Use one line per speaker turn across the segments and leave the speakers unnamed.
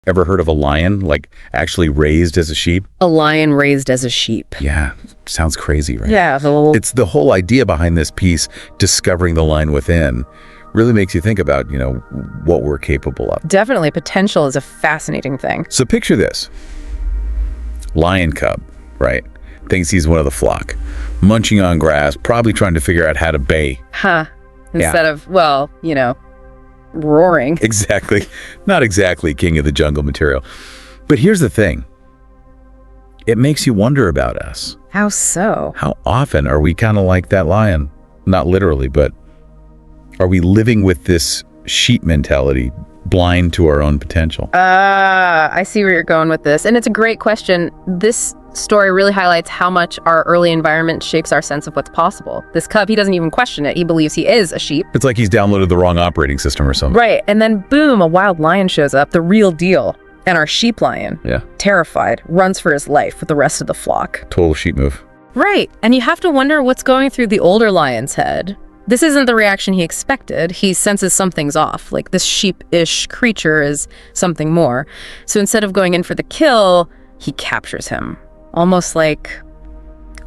Ever heard of a lion, like actually raised as a sheep?
A lion raised as a sheep.
Yeah, sounds crazy, right?
Yeah,
It's the whole idea behind this piece, discovering the lion within, really makes you think about, what we're capable of.
definitely potential is a fascinating thing.
So picture this. Lion cub, right? Thinks he's one of the flock, munching on grass, probably trying to figure out how to bay.
Huh. Instead of, roaring.
Exactly. Not exactly king of the jungle material. But here's the thing. It makes you wonder about us.
How so?
How often are we kind of like that lion? Not literally, but are we living with this sheep mentality, blind to our own potential?
I see where you're going with this. And it's a great question. This story really highlights how much our early environment shapes our sense of what's possible. This cub, he doesn't even question it. He believes he is a sheep.
It's like he's downloaded the wrong operating system or something.
Right. And then boom, a wild lion shows up, the real deal. And our sheep lion, terrified, runs for his life with the rest of the flock.
Total sheep move.
Right. And you have to wonder what's going through the older lion's head. This isn't the reaction he expected. He senses something's off, like this sheep-ish creature is something more. So instead of going in for the kill, he captures him. Almost like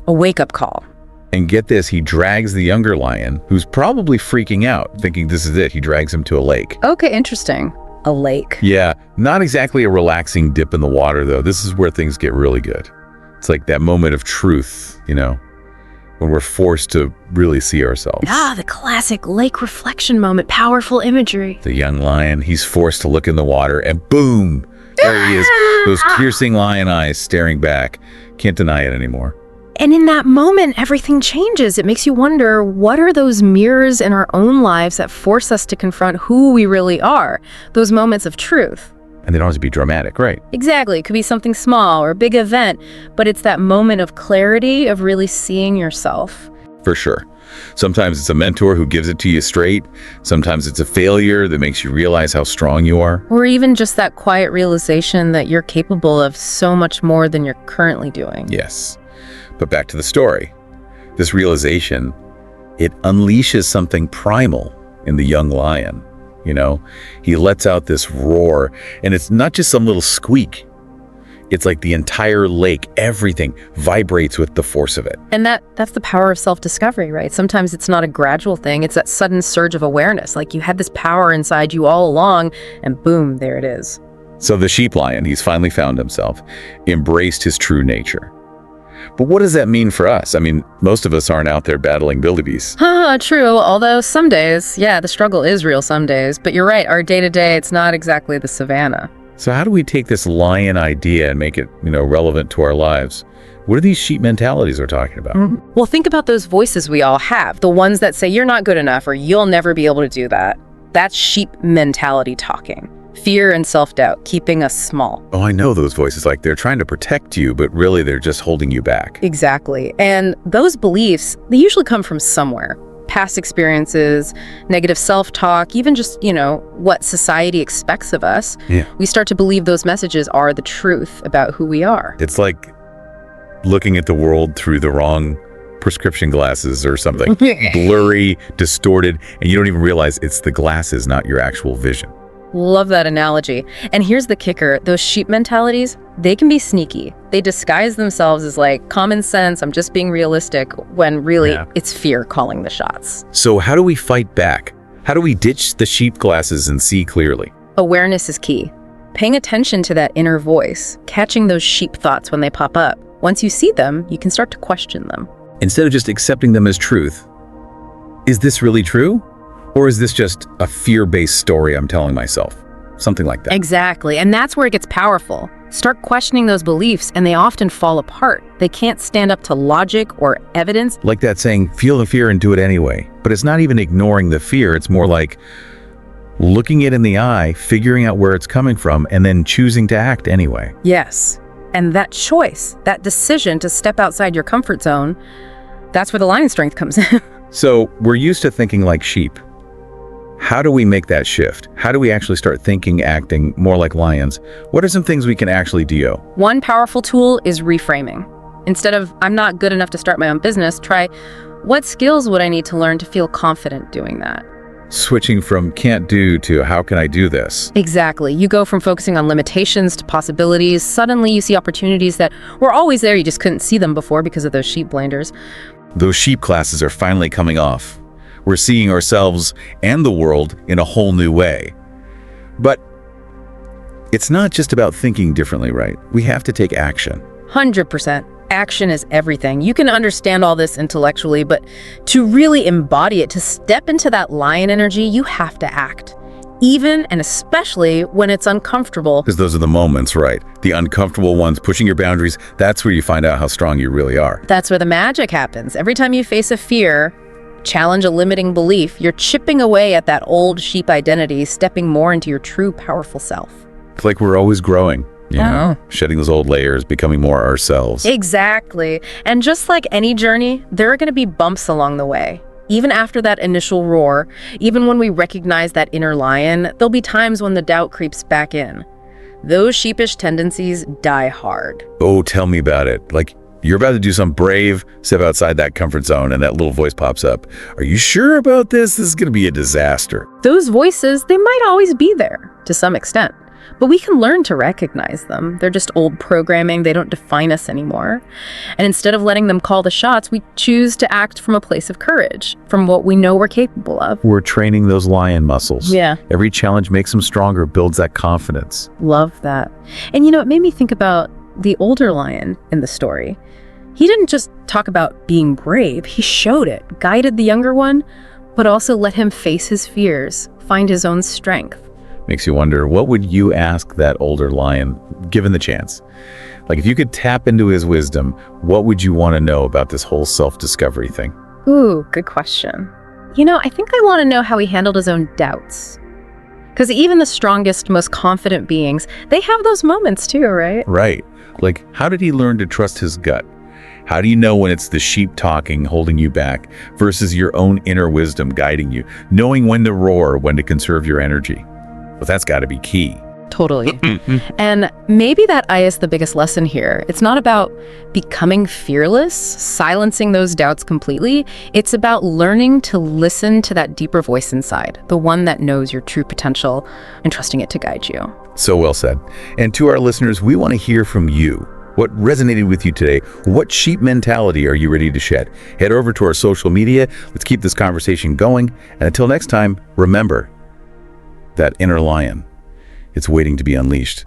a wake-up call.
And get this, he drags the younger lion, who's probably freaking out, thinking this is it. He drags him to a lake.
Okay, interesting. A lake.
Yeah, not exactly a relaxing dip in the water, though. This is where things get really good. It's like that moment of truth, when we're forced to really see ourselves.
The classic lake reflection moment, powerful imagery.
The young lion, he's forced to look in the water, and boom, there he is. Those piercing lion eyes staring back. Can't deny it anymore.
And in that moment, everything changes. It makes you wonder, what are those mirrors in our own lives that force us to confront who we really are? Those moments of truth.
And they don't have to be dramatic, right?
Exactly. It could be something small or a big event, but it's that moment of clarity of really seeing yourself.
For sure. Sometimes it's a mentor who gives it to you straight. Sometimes it's a failure that makes you realize how strong you are.
Or even just that quiet realization that you're capable of so much more than you're currently doing.
Yes. But back to the story. This realization, it unleashes something primal in the young lion. He lets out this roar, and it's not just some little squeak. It's like the entire lake, everything vibrates with the force of it.
And that's the power of self-discovery, right? Sometimes it's not a gradual thing. It's that sudden surge of awareness. Like you had this power inside you all along, and boom, there it is.
So the sheep lion, he's finally found himself, embraced his true nature. But what does that mean for us? I mean, most of us aren't out there battling wildebeests.
True. Although some days, the struggle is real some days. But you're right, our day-to-day, it's not exactly the savannah.
So how do we take this lion idea and make it, relevant to our lives? What are these sheep mentalities we're talking about?
Well, think about those voices we all have. The ones that say, you're not good enough, or you'll never be able to do that. That's sheep mentality talking. Fear and self-doubt, keeping us small.
Oh, I know those voices. Like they're trying to protect you, but really they're just holding you back.
Exactly. And those beliefs, they usually come from somewhere. Past experiences, negative self-talk, even just, what society expects of us.
Yeah.
We start to believe those messages are the truth about who we are.
It's like looking at the world through the wrong prescription glasses or something. Blurry, distorted, and you don't even realize it's the glasses, not your actual vision.
Love that analogy. And here's the kicker. Those sheep mentalities, they can be sneaky. They disguise themselves as like common sense, I'm just being realistic, when really it's fear calling the shots.
So how do we fight back? How do we ditch the sheep glasses and see clearly?
Awareness is key. Paying attention to that inner voice, catching those sheep thoughts when they pop up. Once you see them, you can start to question them.
Instead of just accepting them as truth, is this really true? Or is this just a fear-based story I'm telling myself? Something like that.
Exactly. And that's where it gets powerful. Start questioning those beliefs, and they often fall apart. They can't stand up to logic or evidence.
Like that saying, feel the fear and do it anyway. But it's not even ignoring the fear. It's more like looking it in the eye, figuring out where it's coming from, and then choosing to act anyway.
Yes. And that choice, that decision to step outside your comfort zone, that's where the lion strength comes in.
So we're used to thinking like sheep. How do we make that shift? How do we actually start thinking, acting more like lions? What are some things we can actually do?
One powerful tool is reframing. Instead of, I'm not good enough to start my own business, try, what skills would I need to learn to feel confident doing that?
Switching from can't do to how can I do this?
Exactly. You go from focusing on limitations to possibilities. Suddenly you see opportunities that were always there, you just couldn't see them before because of those sheep blinders.
Those sheep glasses are finally coming off. We're seeing ourselves and the world in a whole new way. But it's not just about thinking differently, right? We have to take action.
100%. Action is everything. You can understand all this intellectually, but to really embody it, to step into that lion energy, you have to act. Even and especially when it's uncomfortable.
Because those are the moments, right? The uncomfortable ones, pushing your boundaries, that's where you find out how strong you really are.
That's where the magic happens. Every time you face a fear, challenge a limiting belief, you're chipping away at that old sheep identity, stepping more into your true powerful self.
It's like we're always growing. You know, shedding those old layers, becoming more ourselves.
Exactly. And just like any journey, there are going to be bumps along the way. Even after that initial roar, even when we recognize that inner lion, there'll be times when the doubt creeps back in. Those sheepish tendencies die hard.
Oh, tell me about it. Like, you're about to do something brave, step outside that comfort zone, and that little voice pops up. Are you sure about this? This is going to be a disaster.
Those voices, they might always be there, to some extent. But we can learn to recognize them. They're just old programming. They don't define us anymore. And instead of letting them call the shots, we choose to act from a place of courage, from what we know we're capable of.
We're training those lion muscles.
Yeah.
Every challenge makes them stronger, builds that confidence.
Love that. And you know, it made me think about the older lion in the story. He didn't just talk about being brave. He showed it, guided the younger one, but also let him face his fears, find his own strength.
Makes you wonder, what would you ask that older lion, given the chance? Like, if you could tap into his wisdom, what would you want to know about this whole self-discovery thing?
Ooh, good question. You know, I think I want to know how he handled his own doubts. Because even the strongest, most confident beings, they have those moments too, right?
Right. Like, how did he learn to trust his gut? How do you know when it's the sheep talking, holding you back, versus your own inner wisdom guiding you, knowing when to roar, when to conserve your energy? Well, that's got to be key.
Totally. And maybe that is the biggest lesson here. It's not about becoming fearless, silencing those doubts completely. It's about learning to listen to that deeper voice inside, the one that knows your true potential, and trusting it to guide you.
So well said. And to our listeners, we want to hear from you. What resonated with you today? What sheep mentality are you ready to shed? Head over to our social media. Let's keep this conversation going. And until next time, remember, that inner lion, it's waiting to be unleashed.